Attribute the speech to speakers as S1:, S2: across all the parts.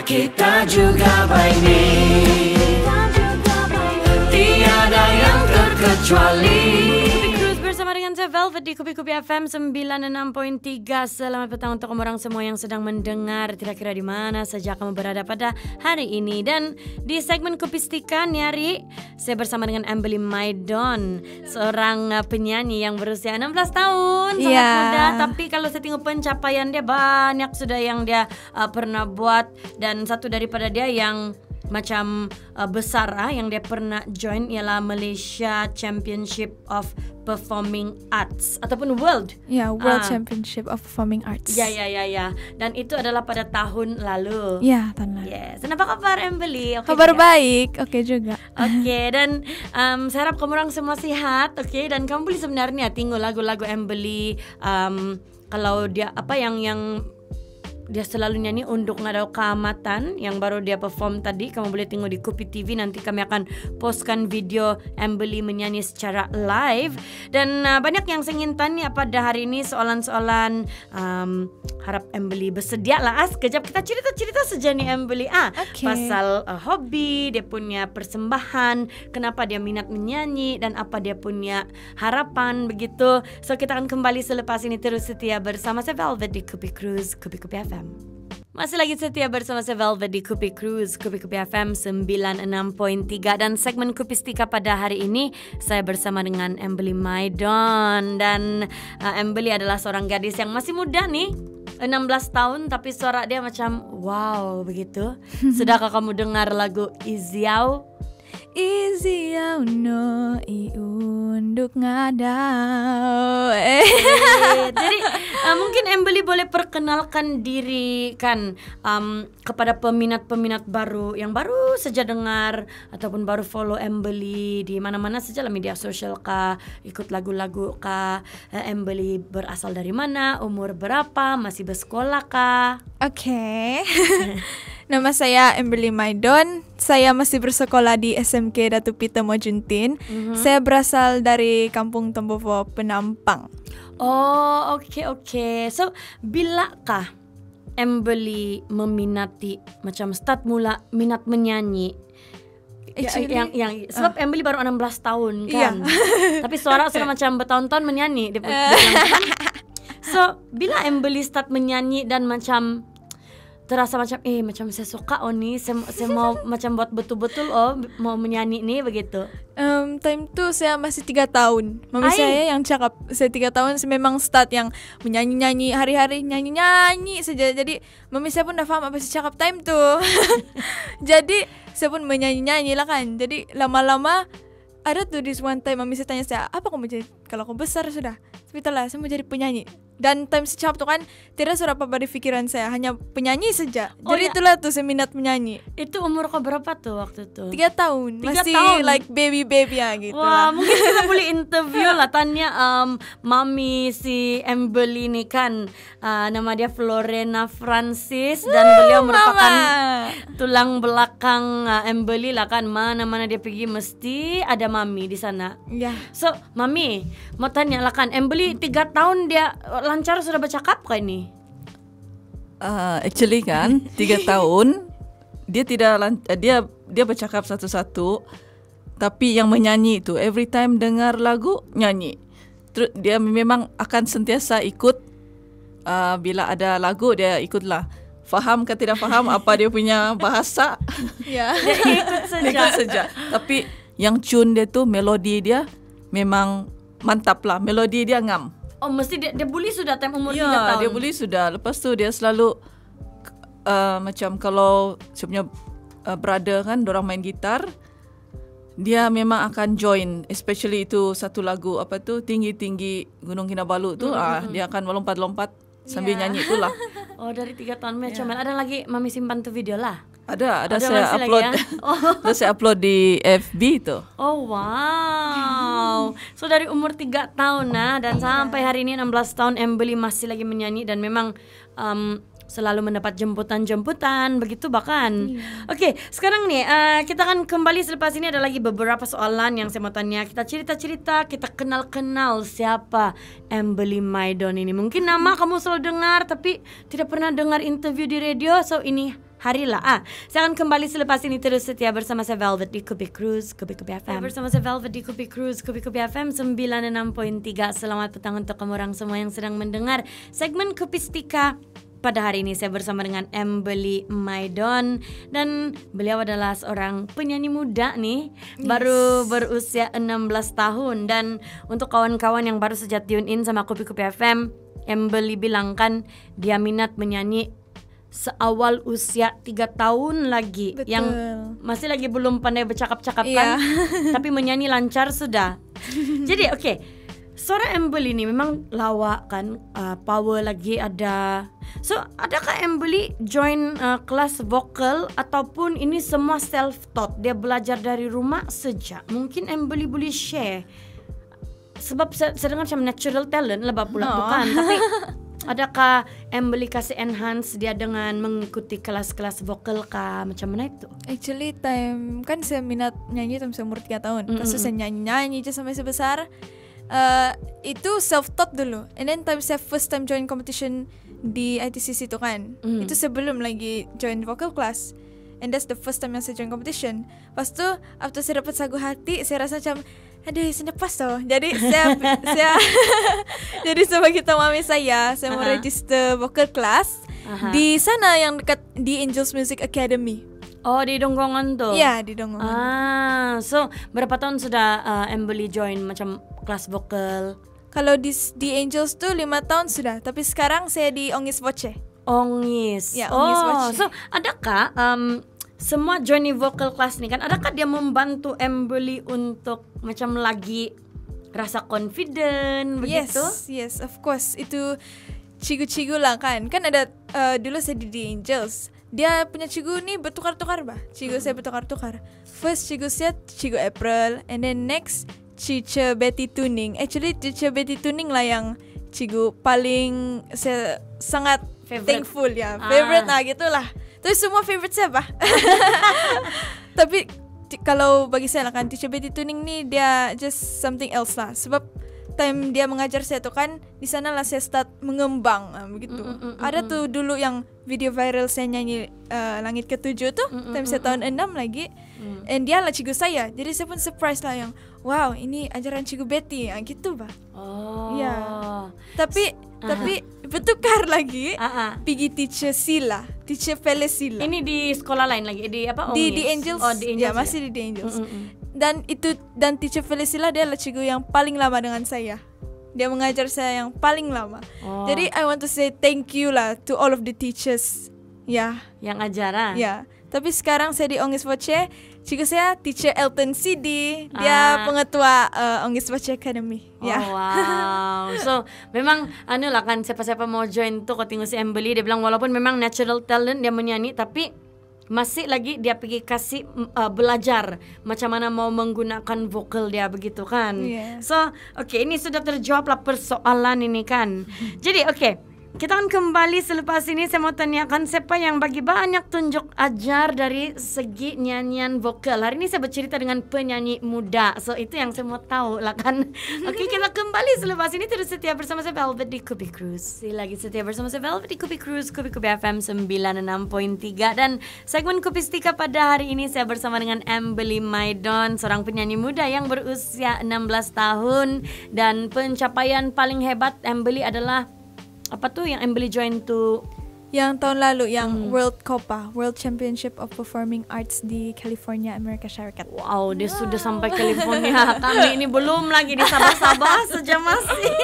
S1: kita juga baik, tiada yang terkecuali.
S2: Bersama dengan saya Velvet di Kupi-Kupi FM 96.3. Selamat petang untuk orang semua yang sedang mendengar, kira-kira di mana saja kamu berada pada hari ini. Dan di segmen Kupistika Nyari, saya bersama dengan Embely Maidon, seorang penyanyi yang berusia 16 tahun, sangat muda. Tapi kalau saya tengok pencapaian dia, banyak sudah yang dia pernah buat. Dan satu daripada dia yang macam besar yang dia pernah join ialah Malaysia Championship of Performing Arts ataupun World
S3: Championship of Performing Arts.
S2: Ya. Dan itu adalah pada tahun lalu.
S3: Ya, tahun lalu.
S2: Yes. Dan apa kabar Embely?
S3: Kabar baik. Oke juga.
S2: Oke, dan saya harap kamu orang semua sihat. Oke, dan kamu boleh sebenarnya tengok lagu-lagu Embely, kalau dia apa yang dia selalu nyanyi Unduk Ngadau Keamatan yang baru dia perform tadi. Kamu boleh tengok di Kupi TV. Nanti kami akan postkan video Embely menyanyi secara live. Dan banyak yang saya ingin tanya pada hari ini, soalan-soalan. Harap Embely bersedia lah. Sekejap kita cerita-cerita saja nih Embely. Pasal hobi, dia punya persembahan, kenapa dia minat menyanyi, dan apa dia punya harapan begitu. So kita akan kembali selepas ini. Terus setia bersama saya Velvet di Kupi Cruise, Kupi-Kupi FM. Masih lagi setia bersama saya Velvet di Kupi Cruise, Kupi-Kupi FM 96.3. Dan segmen Kupistika pada hari ini saya bersama dengan Embely Maidon. Dan Embely adalah seorang gadis yang masih muda nih, 16 tahun, tapi suara dia macam wow begitu. Sudahkah kamu dengar lagu Iziau?
S3: Iziau no unduk ngadau.
S2: Jadi mungkin Embely boleh perkenalkan diri kan kepada peminat-peminat baru yang baru saja dengar ataupun baru follow Embely di mana-mana saja lah, media sosial kah, ikut lagu-lagu kah. Embely berasal dari mana, umur berapa, masih bersekolah kah?
S3: Oke. Nama saya Embely Maidon. Saya masih bersekolah di SMK Datu Pita Mojuntin. Saya berasal dari Kampung Tembovo, Penampang.
S2: Oh, oke. So, bilakah Embely meminati, macam start mula minat menyanyi? Sebab Embely baru 16 tahun kan. Tapi suara sudah macam bertahun-tahun menyanyi. So, bila Embely start menyanyi dan macam terasa macam macam saya suka nih, saya mau macam buat betul-betul mau menyanyi nih begitu.
S3: Time tu saya masih 3 tahun. Mami saya yang cakap saya 3 tahun saya memang start yang menyanyi-nyanyi, hari-hari nyanyi-nyanyi saja. Jadi mami saya pun dah faham apa saya cakap time tu. Jadi saya pun menyanyi-nyanyi lah kan. Jadi lama-lama ada tuh this one time mami saya tanya saya, apa kamu jadi kalau kamu besar sudah? Sebetulnya saya mau jadi penyanyi. Dan time saya cakap tu kan tidak sudah apa-apa di pikiran saya, hanya penyanyi saja. Jadi itulah tuh saya minat menyanyi.
S2: Itu umur kau berapa tuh waktu itu?
S3: 3 tahun. Masih like baby ya gitu.
S2: Wah, mungkin kita boleh interview lah, tanya mami si Embely ni kan, nama dia Florena Francis. Dan beliau merupakan tulang belakang Embely lah kan. Mana-mana dia pergi mesti ada mami di sana. So mami mau tanya lah kan, Embely 3 tahun dia lancar sudah bercakap kah ini?
S4: Actually kan 3 tahun dia tidak dia bercakap satu-satu, tapi yang menyanyi itu every time dengar lagu nyanyi. Terus dia memang akan sentiasa ikut, bila ada lagu dia ikutlah. Faham ke tidak faham apa dia punya bahasa,
S2: dia ikut
S4: saja. Tapi yang tune dia tu, melodi dia memang mantap lah, melodi dia ngam.
S2: Oh, mesti dia boleh sudah time umur 3 tahun.
S4: Dia boleh sudah. Lepas tu dia selalu macam kalau saya punya brother kan, dorang main gitar, dia memang akan join, especially itu satu lagu apa tu, Tinggi-tinggi Gunung Kinabalu tu, dia akan melompat-lompat sambil nyanyi itulah.
S2: Oh, dari 3 tahun macam ada lagi mami simpan tu video lah.
S4: Ada saya upload. Saya upload di FB tu.
S2: Oh wow. So dari umur 3 tahun dan sampai hari ini 16 tahun Embely masih lagi menyanyi dan memang selalu mendapat jemputan-jemputan begitu bahkan. Oke, sekarang nih kita akan kembali selepas ini, ada lagi beberapa soalan yang saya mau tanya. Kita cerita-cerita, kita kenal-kenal siapa Embely Maidon ini. Mungkin nama kamu selalu dengar tapi tidak pernah dengar interview di radio. So ini hari lah. Saya akan kembali selepas ini, terus setia bersama saya Velvet di Kupi Cruise, Kupi FM. Bersama saya Velvet di Kupi Cruise, Kupi FM 96.3. Selamat petang untuk kamu orang semua yang sedang mendengar segmen Kupistika. Pada hari ini saya bersama dengan Embely Maidon, dan beliau adalah seorang penyanyi muda nih, baru berusia 16 tahun. Dan untuk kawan-kawan yang baru saja tune in sama Kupi FM, Embely bilang kan dia minat menyanyi seawal usia 3 tahun lagi.
S3: Betul.
S2: Yang masih lagi belum pandai bercakap-cakap kan, tapi menyanyi lancar sudah. Jadi suara Embely ini memang lawak kan, power lagi ada. So adakah Embely join kelas vokal ataupun ini semua self-taught, dia belajar dari rumah saja? Mungkin Embely boleh share, sebab saya dengar macam natural talent lah pula bukan, tapi adakah Embely kasih enhance dia dengan mengikuti kelas-kelas vokal kah? Macam mana itu?
S3: Actually time kan saya minat nyanyi time saya umur 3 tahun. Pas saya nyanyi aja sampai sebesar. Itu self-taught dulu. And then time saya first time join competition di ITCC itu kan. Itu sebelum lagi join vocal class. And that's the first time yang saya join competition. Pas tu after saya dapat Sagu Hati, saya rasa macam aduh, saya lepas toh. Jadi saya jadi sebagai mami saya mau register vocal class di sana yang dekat di Angels Music Academy.
S2: Oh, di Donggongan tuh?
S3: Iya, di Donggongan.
S2: So berapa tahun sudah Embely join macam kelas vokal?
S3: Kalau di Angels tuh 5 tahun sudah. Tapi sekarang saya di Ongis Voce.
S2: Ongis.
S3: Ya, Ongis Voce.
S2: So adakah semua joining vocal class nih kan, adakah dia membantu Embely untuk macam lagi rasa confident begitu?
S3: Yes, of course. Itu cigu-cigu lah kan. Kan ada dulu saya di Angels. Dia punya cigu nih bertukar-tukar bah. Cigu saya bertukar-tukar. First cigu saya cigu April, and then next Cica Betty Tuning. Actually Cica Betty Tuning lah yang cigu paling saya sangat thankful ya. Favorite lah gitulah. Tapi semua favorite saya bah. Tapi kalau bagi saya lah kan, Teacher Betty Tuning ni dia just something else lah. Sebab time dia mengajar saya tu kan, di sana lah saya start mengembang begitu. Ada tuh dulu yang video viral saya nyanyi Langit Ketujuh tuh, time saya tahun 6 lagi. And dia lah cikgu saya. Jadi saya pun surprise lah yang wow, ini ajaran cikgu Betty gitu bah.
S2: Oh.
S3: Ya. Tapi bertukar lagi. Pergi teacher Sila, teacher Felis Sila.
S2: Ini di sekolah lain lagi, di apa?
S3: Di Angels.
S2: Oh, di Angels.
S3: Ya, masih di Angels. Dan teacher Felis Sila dia adalah cikgu yang paling lama dengan saya. Dia mengajar saya yang paling lama. Jadi I want to say thank you lah to all of the teachers. Ya.
S2: Yang ajaran.
S3: Ya. Tapi sekarang saya di Ongis Voce, cikgu saya teacher Elton Sidi, dia pengetua Ongis Voce Academy.
S2: Oh, wow. So memang lah kan, siapa-siapa mau join tuh ketemu si Embely, dia bilang walaupun memang natural talent dia menyanyi, tapi masih lagi dia pergi kasih belajar macam mana mau menggunakan vokal dia begitu kan. So ini sudah terjawab lah persoalan ini kan. Jadi kita akan kembali selepas ini. Saya mau tanyakan siapa yang bagi banyak tunjuk ajar dari segi nyanyian vokal. Hari ini saya bercerita dengan penyanyi muda. So itu yang saya mau tahu lah kan. Kita kembali selepas ini. Terus setia bersama saya Velvet di Kupi Cruise. Lagi setia bersama saya Velvet di Kupi Cruise, Kupi FM 96.3. Dan segmen Kupistika pada hari ini saya bersama dengan Embely Maidon, seorang penyanyi muda yang berusia 16 tahun. Dan pencapaian paling hebat Embely adalah apa tuh yang Embely join tuh?
S3: Yang tahun lalu, yang World COPA, World Championship of Performing Arts di California, Amerika Syarikat.
S2: Wow, dia sudah sampai California. Kami ini belum lagi di Sabah saja masih.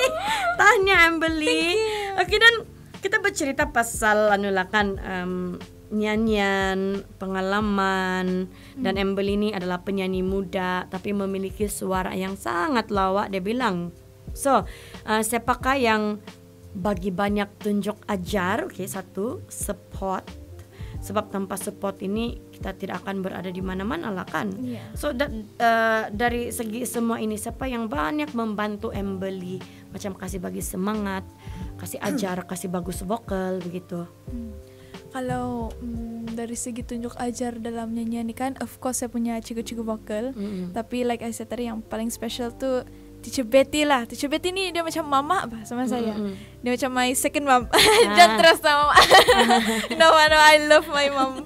S2: Tanya Embely. Dan kita bercerita pasal nyanyian, pengalaman. Dan Embely ini adalah penyanyi muda tapi memiliki suara yang sangat lawak, dia bilang. So, siapakah yang bagi banyak tunjuk ajar? Satu, support. Sebab tanpa support ini kita tidak akan berada di mana-mana lah kan. So dari segi semua ini, siapa yang banyak membantu Embely, macam kasih bagi semangat, kasih ajar, kasih bagus vokal begitu?
S3: Kalau dari segi tunjuk ajar dalam nyanyian ini kan, of course saya punya cikgu-cikgu vokal. Tapi like I said tadi, yang paling special tuh Teacher Betty lah. Teacher Betty ni dia macam mama bah sama saya. Dia macam my second mom. Jangan trust sama mama. No, I love my mom.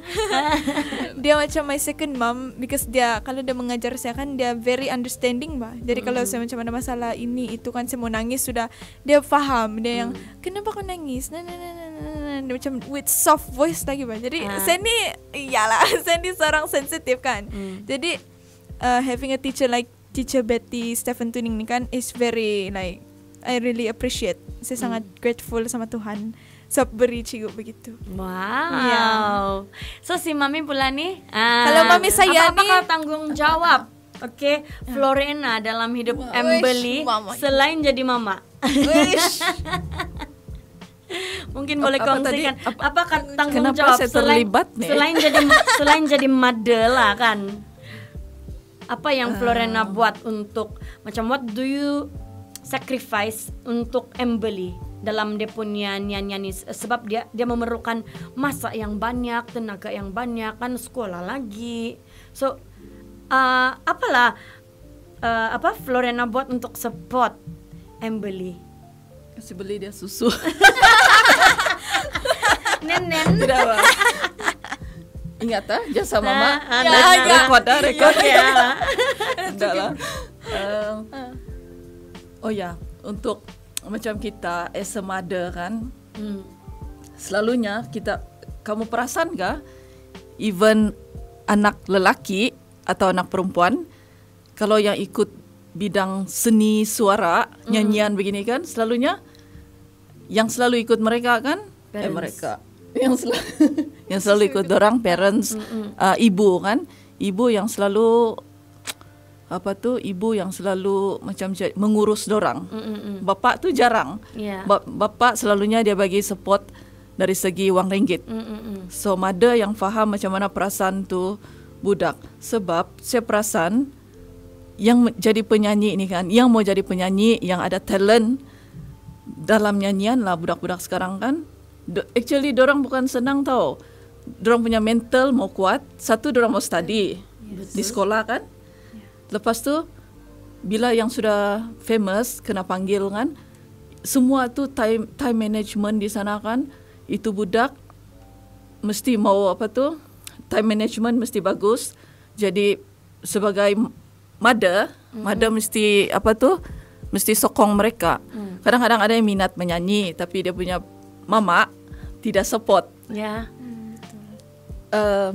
S3: Dia macam my second mom because dia kalau dia mengajar saya kan dia very understanding bah. Jadi kalau saya macam ada masalah ini itu kan saya mau nangis sudah dia faham. Dia yang kenapa kau nangis? Nah. Dia macam with soft voice lagi bah. Jadi saya ni iyalah saya ni seorang sensitif kan. Jadi having a teacher like Teacher Betty Stephen Tuning ni kan is very like I really appreciate. Saya sangat grateful sama Tuhan sebab beri cikgu begitu.
S2: Wow. So si Mami pula nih.
S3: Kalau Mami saya
S2: apakah tanggung jawab? Oke, Florena dalam hidup Embeli selain jadi mama. Mungkin boleh kongsikan apakah tanggung jawab selain jadi mother lah kan? Apa yang Florena buat untuk macam what do you sacrifice untuk Embeli dalam dia punya nyanyi sebab dia memerlukan masa yang banyak, tenaga yang banyak kan sekolah lagi. So apa Florena buat untuk support Embeli?
S4: Kasih beli dia susu.
S2: Nenen.
S4: Tidak apa. Ingat jasa mama. Rekod
S2: ya.
S4: Enggak lah. Oh ya, untuk macam kita as a mother kan, selalunya kamu perasan gak, even anak lelaki atau anak perempuan, kalau yang ikut bidang seni suara, nyanyian begini kan, selalunya yang selalu ikut mereka kan, mereka yang selalu ikut dorang parents, ibu kan, ibu yang selalu ibu yang selalu macam mengurus dorang. Bapak tu jarang. Bapak selalunya dia bagi support dari segi wang ringgit. So mother yang faham macam mana perasaan tu budak. Sebab saya perasan yang jadi penyanyi ni kan, yang mau jadi penyanyi, yang ada talent dalam nyanyian lah budak-budak sekarang kan. Actually dorang bukan senang tau. Dorang punya mental mau kuat. Satu dorang mau study di sekolah kan. Lepas tu bila yang sudah famous kena panggil kan, semua tu time management di sana kan. Itu budak mesti mau time management mesti bagus. Jadi sebagai mother mesti mesti sokong mereka. Kadang-kadang ada yang minat menyanyi tapi dia punya mama tidak support.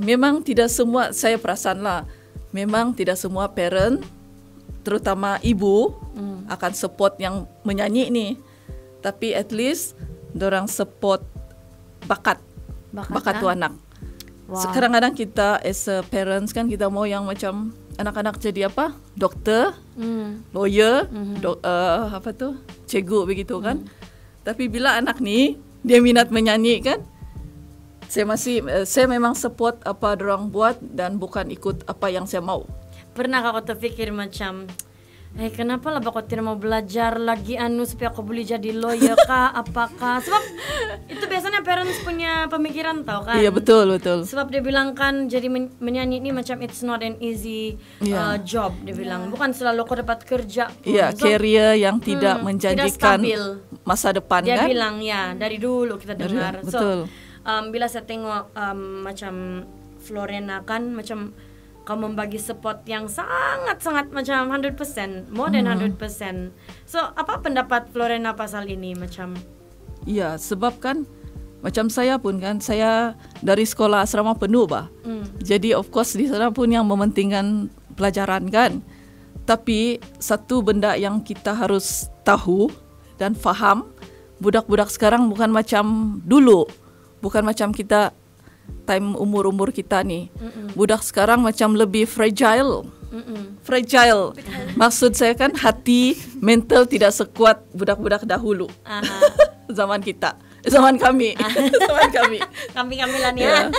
S4: Memang tidak semua, saya perasan lah, memang tidak semua parent, terutama ibu, akan support yang menyanyi ni. Tapi at least dorang support bakat tu anak. Kadang-kadang kita as a parents kan kita mau yang macam anak-anak jadi dokter, lawyer, cikgu begitu kan. Tapi bila anak ni dia minat menyanyi kan, saya memang support apa dorang buat dan bukan ikut apa yang saya mau.
S2: Pernah kau terfikir macam kenapa lah kau tidak mau belajar lagi supaya kau boleh jadi lawyer kah apakah? Sebab itu biasanya parents punya pemikiran tau kan.
S4: Iya betul.
S2: Sebab dia bilang kan jadi menyanyi ini macam it's not an easy job, dia bilang. Bukan selalu kau dapat kerja.
S4: Iya, career yang tidak menjanjikan masa depan
S2: dia
S4: kan.
S2: Dia bilang dari dulu kita dengar.
S4: Betul.
S2: Bila saya tengok macam Florena kan macam kamu membagi support yang sangat-sangat macam 100%, more than 100%. So, apa pendapat Florena pasal ini macam?
S4: Iya, sebab kan macam saya pun kan, saya dari sekolah asrama penuh bah. Jadi of course di sana pun yang mementingkan pelajaran kan. Tapi satu benda yang kita harus tahu dan faham, budak-budak sekarang bukan macam dulu. Bukan macam kita time umur-umur kita ni. Budak sekarang macam lebih fragile. Fragile. Maksud saya kan hati, mental tidak sekuat budak-budak dahulu. Zaman kita. Zaman kami. Zaman kami.
S2: Kami lah ni ya.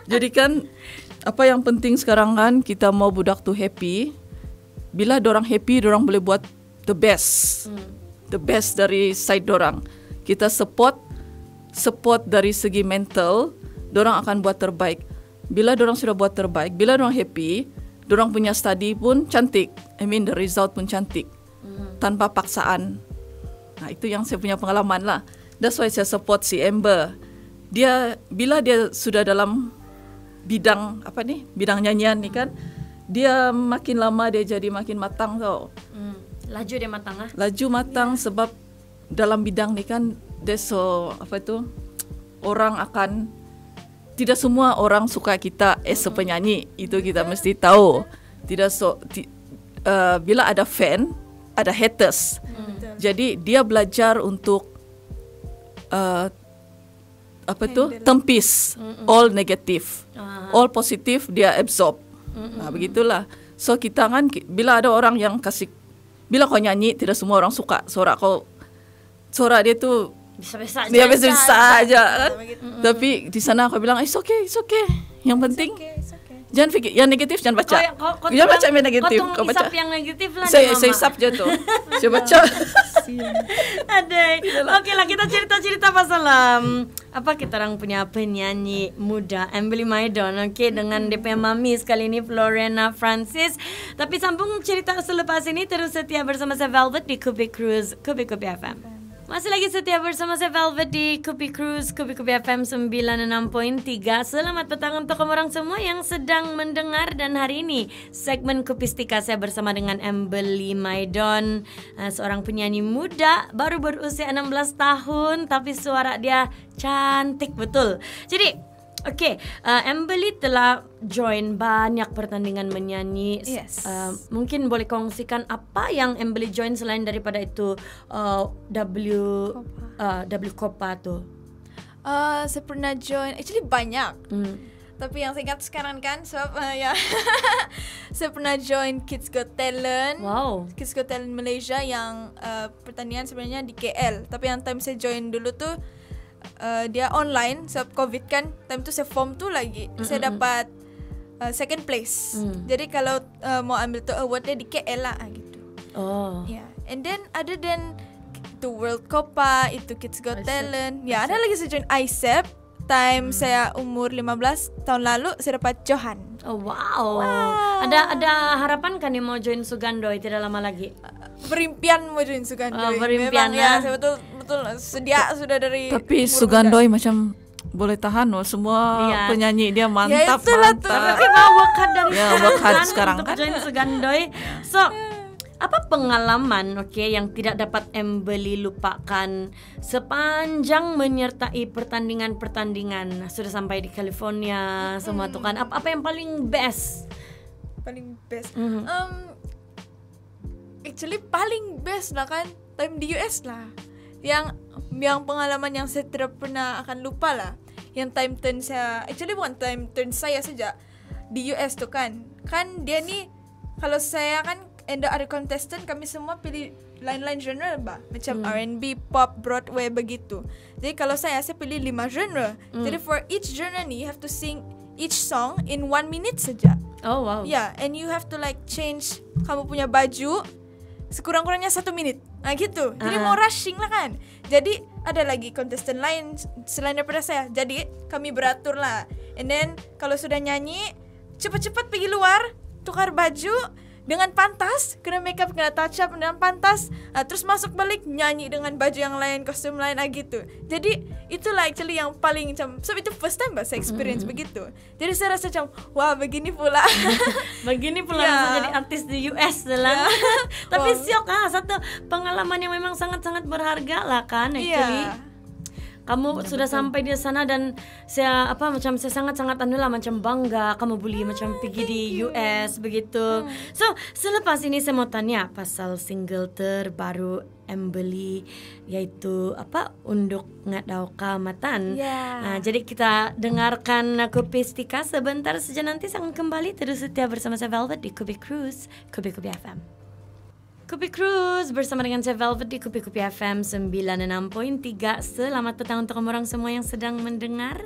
S4: Jadi kan apa yang penting sekarang kan kita mau budak tu happy. Bila dorang happy, dorang boleh buat the best. The best dari side dorang. Kita support dari segi mental, dorang akan buat terbaik. Bila dorang sudah buat terbaik, bila dorang happy, dorang punya study pun cantik. I mean the result pun cantik. tanpa paksaan. Nah, itu yang saya punya pengalaman lah. That's why saya support si Amber. Dia bila dia sudah dalam bidang bidang nyanyian ni kan, dia makin lama dia jadi makin matang tau.
S2: Laju dia matang ah.
S4: Laju matang sebab dalam bidang ni kan orang akan, tidak semua orang suka kita as a penyanyi. Itu kita mesti tahu. Bila ada fan, ada haters. Jadi dia belajar untuk tempis all negatif, all positif dia absorb. Begitulah. So kita kan bila ada orang yang bila kau nyanyi tidak semua orang suka suara dia tu biasa aja kan. Tapi di sana aku bilang it's okay. Yang penting jangan fikir yang negatif, jangan baca. Jangan baca yang negatif.
S2: Kau baca yang negatif lah.
S4: Saya isap je tu. Saya baca.
S2: Oke lah, kita cerita pasal kita orang punya penyanyi muda Embely Maidon, dengan DP Mami sekali ini Florena Francis. Tapi sambung cerita selepas ini, terus setia bersama saya Velvet di Kupi Cruise, Kupi FM. Masih lagi setia bersama saya Velvet di Kupi Cruise, Kupi FM 96.3. Selamat petang untuk orang semua yang sedang mendengar. Dan hari ini segmen Kupistika saya bersama dengan Embely Maidon, seorang penyanyi muda baru berusia 16 tahun, tapi suara dia cantik betul. Jadi Embely telah join banyak pertandingan menyanyi.
S3: Yes.
S2: Mungkin boleh kongsikan apa yang Embely join selain daripada itu W Copa tu.
S3: Saya pernah join, actually banyak. Tapi yang saya ingat sekarang kan sebab saya pernah join Kids Got Talent.
S2: Wow.
S3: Kids Got Talent Malaysia yang pertandingan sebenarnya di KL. Tapi yang time saya join dulu tu dia online sebab COVID kan. Time tu saya form tu lagi. Saya dapat second place. Jadi kalau mau ambil tu award dia di KL lah gitu.
S2: Oh.
S3: Yeah. And then other than itu World Copa, itu Kids Got Talent. Ya, ada lagi saya join ISEP. Time saya umur 15 tahun lalu saya dapat Johan.
S2: Oh wow. Ada harapan kan yang mau join Sugandoi tidak lama lagi?
S3: Berimpian mau join Sugandoi.
S2: Berimpian.
S3: Memang, ya, saya betul sedia sudah dari.
S4: Tapi Sugandoi macam boleh tahan semua penyanyi dia mantap.
S2: Tapi mau work hard dari
S4: sekarang
S2: untuk join Sugandoi. So apa pengalaman yang tidak dapat Embely lupakan sepanjang menyertai pertandingan-pertandingan? Sudah sampai di California semua tuh kan. Apa yang paling best?
S3: Actually paling best lah kan time di US lah. Yang pengalaman yang saya tidak pernah akan lupa lah. Yang time turn saya, actually bukan time turn saya saja di US tuh kan. Kan dia ni kalau saya kan and the other contestant kami semua pilih lain-lain genre macam R&B, pop, Broadway begitu. Jadi kalau saya pilih 5 genre. Jadi for each genre ni you have to sing each song in 1 minute saja.
S2: Oh wow.
S3: Yeah, and you have to like change kamu punya baju sekurang-kurangnya 1 minit. Nah gitu. Jadi mau rushing lah kan. Jadi ada lagi kontestan lain selain daripada saya. Jadi kami beratur lah. And then kalau sudah nyanyi cepat-cepat pergi luar, tukar baju dengan pantas, kena make up, kena touch up dengan pantas, terus masuk balik nyanyi dengan baju yang lain, kostum lain gitu. Jadi itulah actually yang paling macam, sebab itu first time saya experience begitu. Jadi saya rasa macam wah begini pula
S2: rasa jadi artis di US lah. Tapi siok satu pengalaman yang memang sangat-sangat berharga lah kan actually. Kamu sudah sampai di sana dan saya macam saya sangat-sangat macam bangga kamu boleh macam pergi di US begitu. So selepas ini saya mau tanya pasal single terbaru Embely yaitu Unduk Ngadau Kamatan. Jadi kita dengarkan Kupistika sebentar saja, nanti saya akan kembali terus setia bersama saya Velvet di Kupi Cruise, Kupi FM. Kupi Cruise bersama dengan saya Velvet di Kupi FM 96.3. Selamat petang untuk orang semua yang sedang mendengar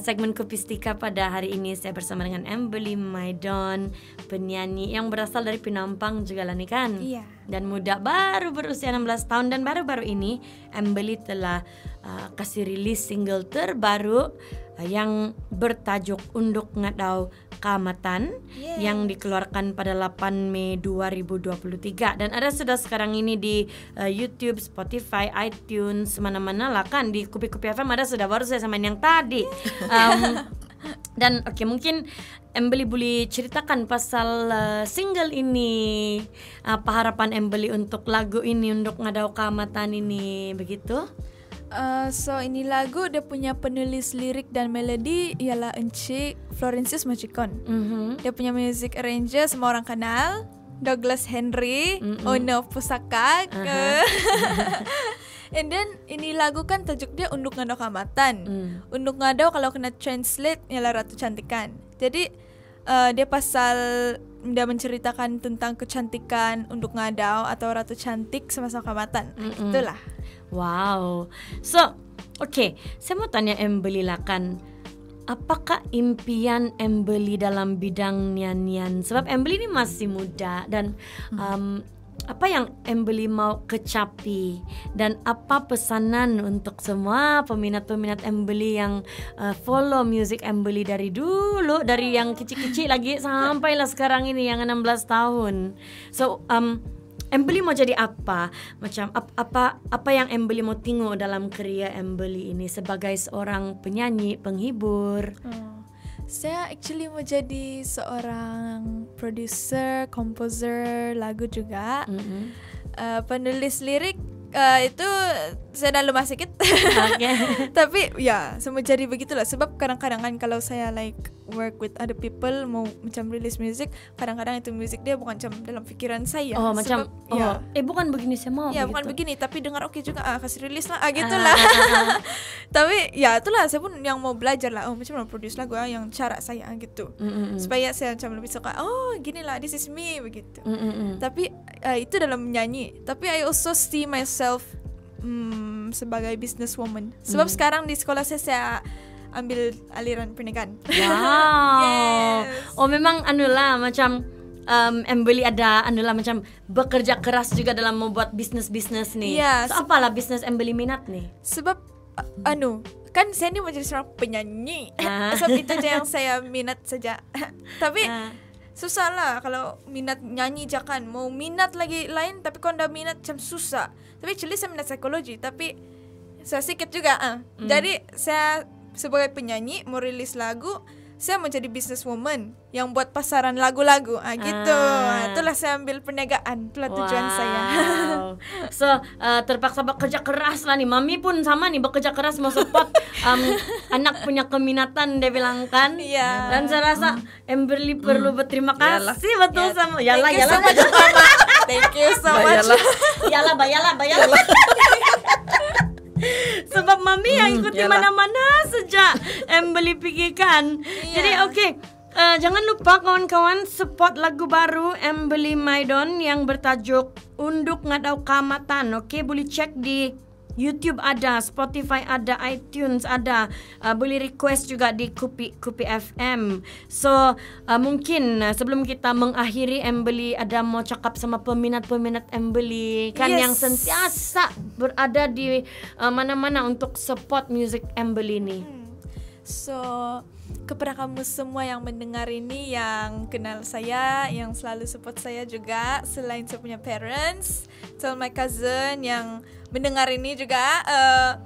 S2: segmen Kupistika pada hari ini. Saya bersama dengan Embely Maidon, penyanyi yang berasal dari Penampang juga lah nih kan. Dan muda, baru berusia 16 tahun. Dan baru-baru ini Embely telah kasih rilis single terbaru yang bertajuk Unduk Ngadau Kamatan yang dikeluarkan pada 8 Mei 2023 dan ada sudah sekarang ini di YouTube, Spotify, iTunes, mana-mana lah kan, di Kupi-Kupi FM ada sudah, baru saya samain yang tadi. Dan oke, mungkin Embeli boleh ceritakan pasal single ini, apa harapan Embeli untuk lagu ini, untuk Ngadau Kamatan ini, begitu?
S3: So ini lagu dia punya penulis lirik dan melodi ialah Encik Florentius Majikon. Dia punya music arranger semua orang kenal, Douglas Henry, owner of Pusaka. And then ini lagu kan tajuk dia Unduk Ngadau Kamatan. Unduk Ngadau kalau kena translate ialah Ratu Cantikan. Jadi dia pasal dia menceritakan tentang kecantikan Unduk Ngadau atau Ratu Cantik semasa Kamatan. Itulah.
S2: Wow. So, okay, saya mau tanya Embeli lah kan, apakah impian Embeli dalam bidang nyanyian? Sebab Embeli ini masih muda dan apa yang Embeli mau kecapi dan apa pesanan untuk semua peminat-peminat Embeli yang follow music Embeli dari dulu, dari yang kecil-kecil lagi sampailah sekarang ini yang 16 tahun. So, Embeli mau jadi apa? Macam apa yang Embeli mau tengok dalam karya Embeli ini sebagai seorang penyanyi, penghibur?
S3: Saya actually mau jadi seorang producer, composer lagu juga. Penulis lirik itu saya dah lemah sedikit. Tapi ya, semua jadi begitulah. Sebab kadang-kadang kan kalau saya like work with other people mau macam release music, kadang-kadang itu music dia bukan macam dalam fikiran saya.
S2: Oh, macam
S3: ya,
S2: bukan begini saya mau.
S3: Ya,
S2: begitu.
S3: bukan begini, tapi dengar oke juga, kasih release lah, gitulah. Tapi ya itulah, saya pun yang mau belajar lah. Macam mana produce lagu yang cara saya gitu. Supaya saya macam lebih suka. Gini lah, this is me begitu. Tapi itu dalam menyanyi. Tapi I also see myself sebagai businesswoman. Sebab sekarang di sekolah saya ambil aliran pernikahan.
S2: Wow.
S3: Yes.
S2: Oh, memang anulah macam Embeli ada anulah macam bekerja keras juga dalam membuat bisnis-bisnis nih.
S3: Yes.
S2: So, apalah bisnis Embeli minat nih?
S3: Sebab kan saya ni mau jadi seorang penyanyi. Sebab itu aja yang saya minat saja. Tapi susah lah kalau minat nyanyi je kan. Mau minat lagi lain tapi kalau dah minat macam susah. Tapi actually saya minat psikologi, tapi saya sikit juga. Jadi saya sebagai penyanyi mau rilis lagu, saya mau jadi businesswoman yang buat pasaran lagu-lagu gitu. Itulah saya ambil perniagaan. Itulah tujuan saya.
S2: So terpaksa bekerja keras lah nih. Mami pun sama nih, bekerja keras mau support anak punya keminatan dia bilang kan. Dan saya rasa Embeli perlu berterima kasih betul sama. Yalah.
S3: Thank you so much.
S2: Yalah. Sebab Mami yang ikuti mana-mana sejak Embeli pikirkan. Jadi okay, jangan lupa kawan-kawan support lagu baru Embeli Maidon yang bertajuk Unduk Ngadau Kamatan. Okay, boleh cek di YouTube ada, Spotify ada, iTunes ada, boleh request juga di Kupi FM. So mungkin sebelum kita mengakhiri, Embeli ada mau cakap sama peminat-peminat Embeli kan, yang sentiasa berada di mana-mana untuk support music Embeli ni.
S3: So kepada kamu semua yang mendengar ini, yang kenal saya, yang selalu support saya juga, selain saya punya parents, tell my cousin yang mendengar ini juga,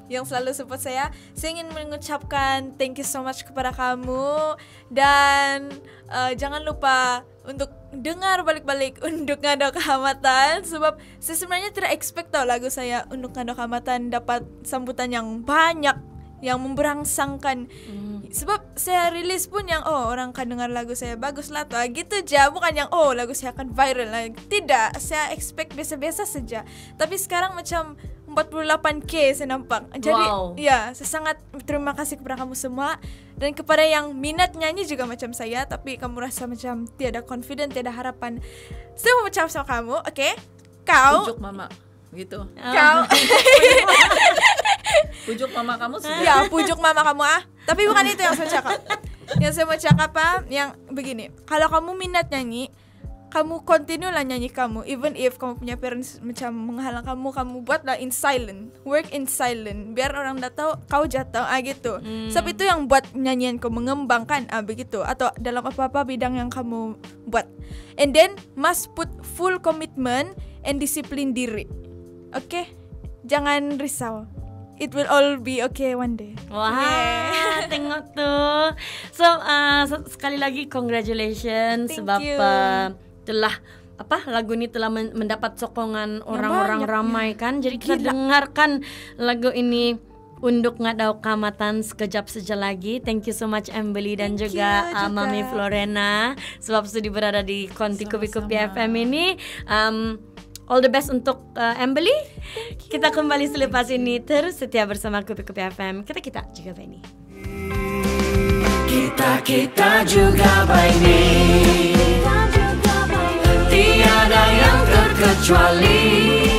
S3: yang selalu support saya ingin mengucapkan thank you so much kepada kamu. Dan jangan lupa untuk dengar balik-balik Unduk Ngadau Kamatan. Sebab saya sebenarnya tidak expect tau lagu saya Unduk Ngadau Kamatan dapat sambutan yang banyak, yang memberangsangkan. Sebab saya rilis pun yang orang akan dengar lagu saya bagus lah tuh gitu aja, bukan yang lagu saya akan viral lah. Tidak, saya expect biasa-biasa saja. Tapi sekarang macam 48K saya nampak. Jadi ya, saya sangat terima kasih kepada kamu semua. Dan kepada yang minat nyanyi juga macam saya, tapi kamu rasa macam tiada confident, tiada harapan, saya mau ucap sama kamu, okay? Kau
S4: pujuk mama gitu.
S3: Kau
S4: pujuk mama kamu sih.
S3: Ya, pujuk mama kamu Tapi bukan itu yang saya cakap. Yang saya mau cakap yang begini. Kalau kamu minat nyanyi, kamu continue lah nyanyi kamu, even if kamu punya parents macam menghalang kamu buatlah in silent, work in silent, biar orang dah tahu kau jatuh gitu. Sebab itu yang buat nyanyian kau mengembangkan begitu, atau dalam apa-apa bidang yang kamu buat. And then must put full commitment and disiplin diri. Oke? Jangan risau. It will all be okay one day.
S2: Wah, tengok tuh. So, sekali lagi congratulations.
S3: Thank
S2: sebab
S3: you.
S2: Telah lagu ini telah mendapat sokongan orang-orang
S3: banyak,
S2: ramai kan. Jadi kita
S3: Gila.
S2: dengarkan lagu ini Unduk Ngadau Kamatan sekejap saja lagi. Thank you so much Embely dan
S3: Thank
S2: juga,
S3: you juga.
S2: Mami Florena sebab sudah berada di Konti Kupi-Kupi FM ini. All the best untuk Embely. Kita kembali selepas ini, terus setia bersama Kupi-Kupi FM. Kita juga Benny.
S1: Kita juga Baini. Tiada yang terkecuali.